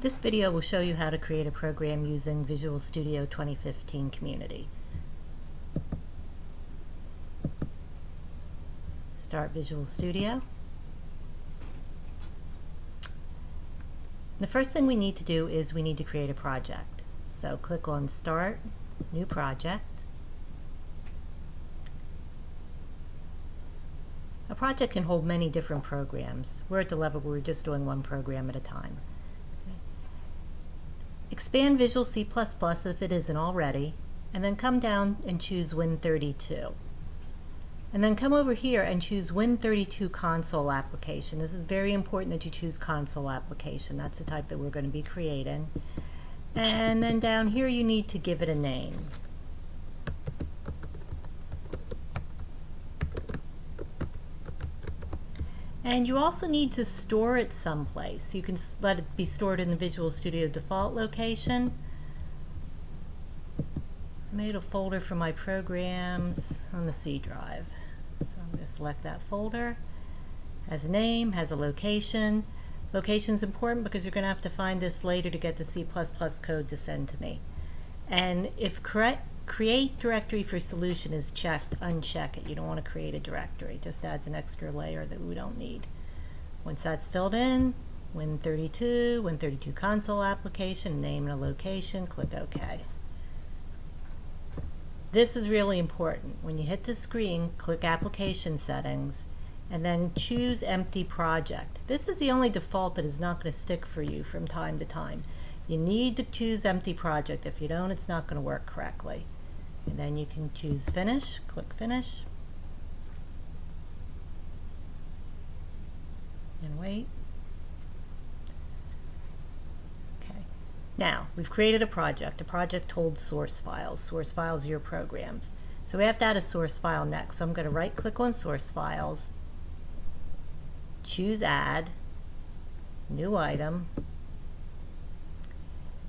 This video will show you how to create a program using Visual Studio 2015 Community. Start Visual Studio. The first thing we need to do is we need to create a project. So click on Start, New Project. A project can hold many different programs. We're at the level where we're just doing one program at a time. Expand Visual C++ if it isn't already, and then come down and choose Win32. And then come over here and choose Win32 console application. This is very important that you choose console application. That's the type that we're going to be creating. And then down here you need to give it a name. And you also need to store it someplace. You can let it be stored in the Visual Studio default location. I made a folder for my programs on the C drive. So I'm going to select that folder. Has a name, has a location. Location is important because you're going to have to find this later to get the C++ code to send to me. And if Create Directory for Solution is checked, uncheck it. You don't want to create a directory. It just adds an extra layer that we don't need. Once that's filled in, Win32 console application, name and a location, click OK. This is really important. When you hit the screen, click Application Settings, and then choose Empty Project. This is the only default that is not going to stick for you from time to time. You need to choose Empty Project. If you don't, it's not going to work correctly. And then you can choose Finish, click Finish, and wait. Okay. Now, we've created a project. A project holds source files. Source files are your programs. So we have to add a source file next. So I'm going to right-click on Source Files, choose Add, New Item,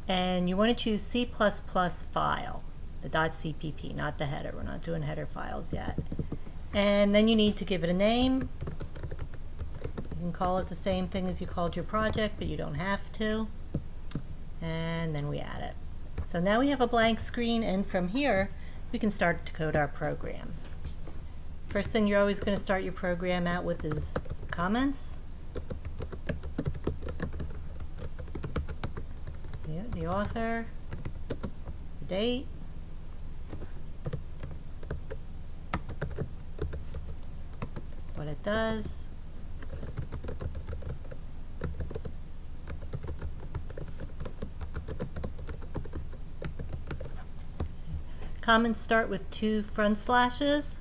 and you want to choose C++ file. The .cpp, not the header. We're not doing header files yet. And then you need to give it a name. You can call it the same thing as you called your project, but you don't have to. And then we add it. So now we have a blank screen, and from here we can start to code our program. First thing you're always going to start your program out with is comments. The author, the date, what it does, comments start with 2 front slashes.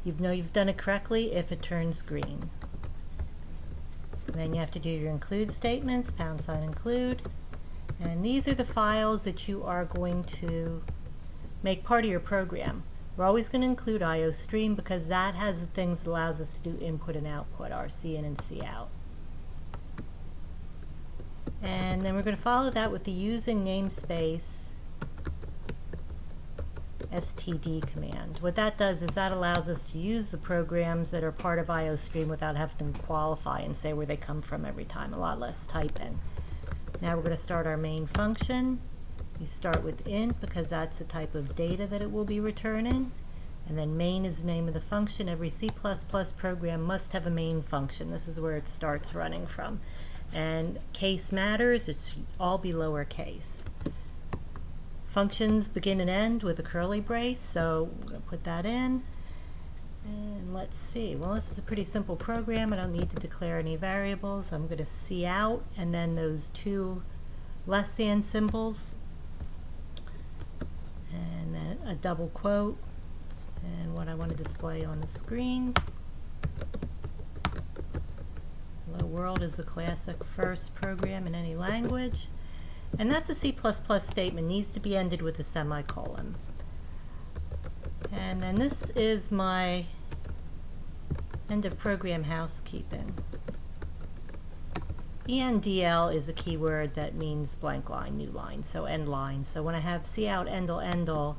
You know you've done it correctly if it turns green. And then you have to do your include statements, # include. And these are the files that you are going to make part of your program. We're always going to include IOStream because that has the things that allows us to do input and output, our C in and C out. And then we're going to follow that with the using namespace std command. What that does is that allows us to use the programs that are part of IOStream without having to qualify and say where they come from every time, a lot less typing. Now we're going to start our main function. We start with int because that's the type of data that it will be returning. And then main is the name of the function. Every C++ program must have a main function. This is where it starts running from. And case matters. It should all be lowercase. Functions begin and end with a curly brace, so we're going to put that in. And let's see. Well, this is a pretty simple program. I don't need to declare any variables. I'm going to C out and then those 2 less than symbols. And then a double quote, and what I want to display on the screen. Hello World is a classic first program in any language. And that's a C++ statement, needs to be ended with a semicolon. And then this is my end of program housekeeping. ENDL is a keyword that means blank line, new line, so end line. So when I have cout endl,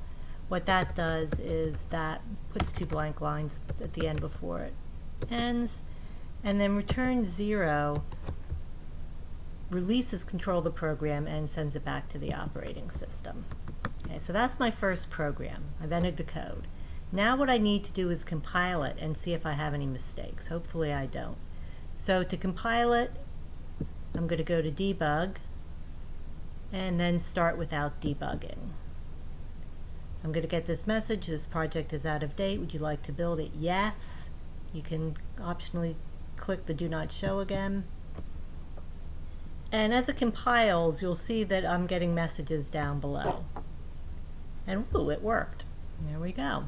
what that does is that puts 2 blank lines at the end before it ends, and then return 0 when the end of the program ends. And then releases control of the program and sends it back to the operating system. Okay, so that's my first program. I've entered the code. Now what I need to do is compile it and see if I have any mistakes. Hopefully I don't. So to compile it, I'm going to go to debug and then start without debugging. I'm going to get this message, this project is out of date, would you like to build it? Yes. You can optionally click the do not show again. And as it compiles, you'll see that I'm getting messages down below. And woo, it worked. There we go.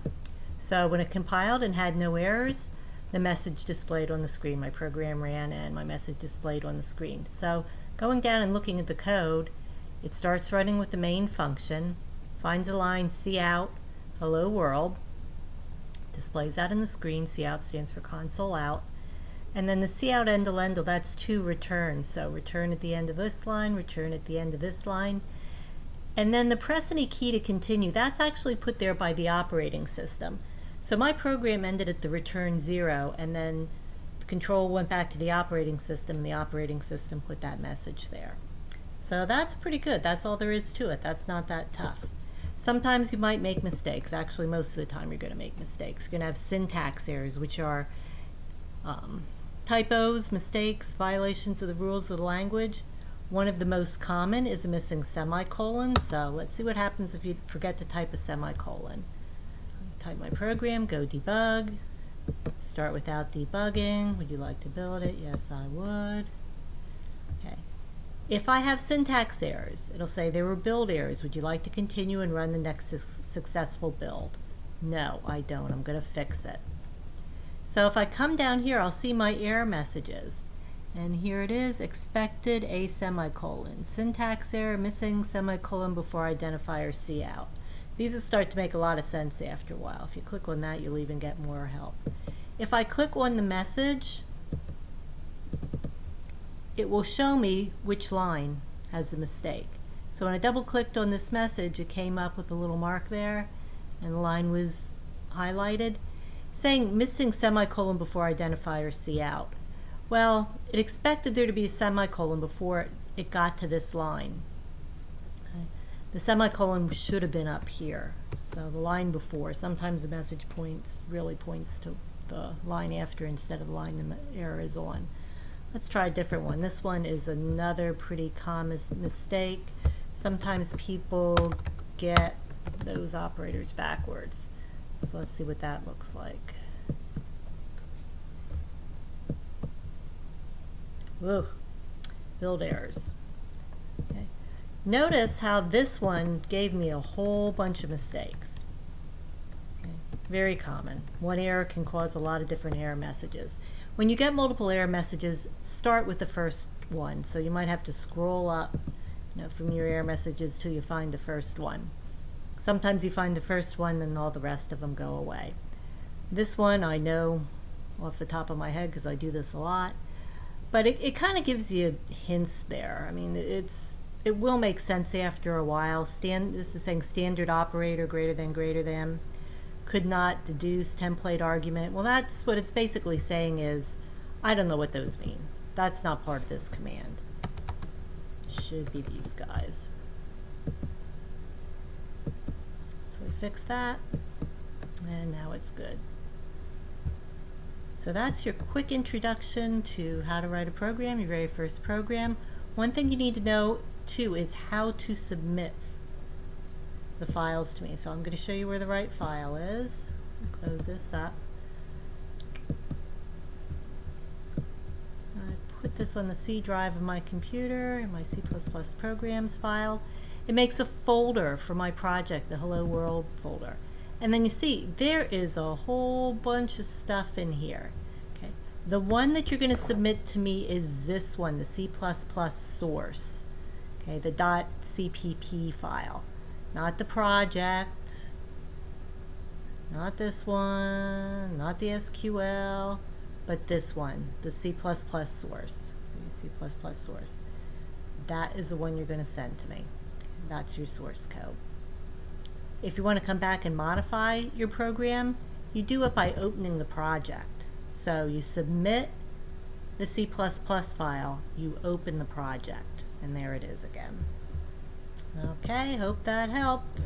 So when it compiled and had no errors, the message displayed on the screen. My program ran and my message displayed on the screen. So going down and looking at the code, it starts running with the main function, finds a line cout hello world, displays that in the screen. Cout stands for console out. And then the cout endl, that's to return. So return at the end of this line, return at the end of this line. And then the press any key to continue, that's actually put there by the operating system. So my program ended at the return 0, and then the control went back to the operating system, and the operating system put that message there. So that's pretty good. That's all there is to it. That's not that tough. Sometimes you might make mistakes. Actually, most of the time you're going to make mistakes. You're going to have syntax errors, which are typos, mistakes, violations of the rules of the language. One of the most common is a missing semicolon. So let's see what happens if you forget to type a semicolon. Type my program, go debug, start without debugging. Would you like to build it? Yes, I would. Okay. If I have syntax errors, it'll say there were build errors. Would you like to continue and run the next successful build? No, I don't. I'm going to fix it. So if I come down here, I'll see my error messages. And here it is, expected a semicolon. Syntax error, missing semicolon before identifier cout. These will start to make a lot of sense after a while. If you click on that, you'll even get more help. If I click on the message, it will show me which line has the mistake. So when I double clicked on this message, it came up with a little mark there, and the line was highlighted, saying missing semicolon before identifier cout. Well, it expected there to be a semicolon before it got to this line. Okay. The semicolon should have been up here. So the line before, sometimes the message really points to the line after instead of the line the error is on. Let's try a different one. This one is another pretty common mistake. Sometimes people get those operators backwards. So let's see what that looks like. Whoa, build errors. Okay. Notice how this one gave me a whole bunch of mistakes. Okay. Very common. One error can cause a lot of different error messages. When you get multiple error messages, start with the first one. So you might have to scroll up, from your error messages till you find the first one. Sometimes you find the first one, then all the rest of them go away. This one I know off the top of my head because I do this a lot. But it kind of gives you hints there. I mean, it will make sense after a while. This is saying standard operator greater than, could not deduce template argument. Well, that's what it's basically saying is, I don't know what those mean. That's not part of this command. Should be these guys. So we fix that, and now it's good. So that's your quick introduction to how to write a program, your very first program. One thing you need to know too is how to submit the files to me. So I'm going to show you where the right file is. Close this up. I put this on the C drive of my computer in my C++ programs file. It makes a folder for my project, the Hello World folder. And then you see, there is a whole bunch of stuff in here. Okay. The one that you're going to submit to me is this one, the C++ source. Okay, the .cpp file. Not the project, not this one, not the SQL, but this one, the C++ source. C++ source. That is the one you're going to send to me. That's your source code. If you want to come back and modify your program, you do it by opening the project. So you submit the C++ file, you open the project, and there it is again. Okay, hope that helped.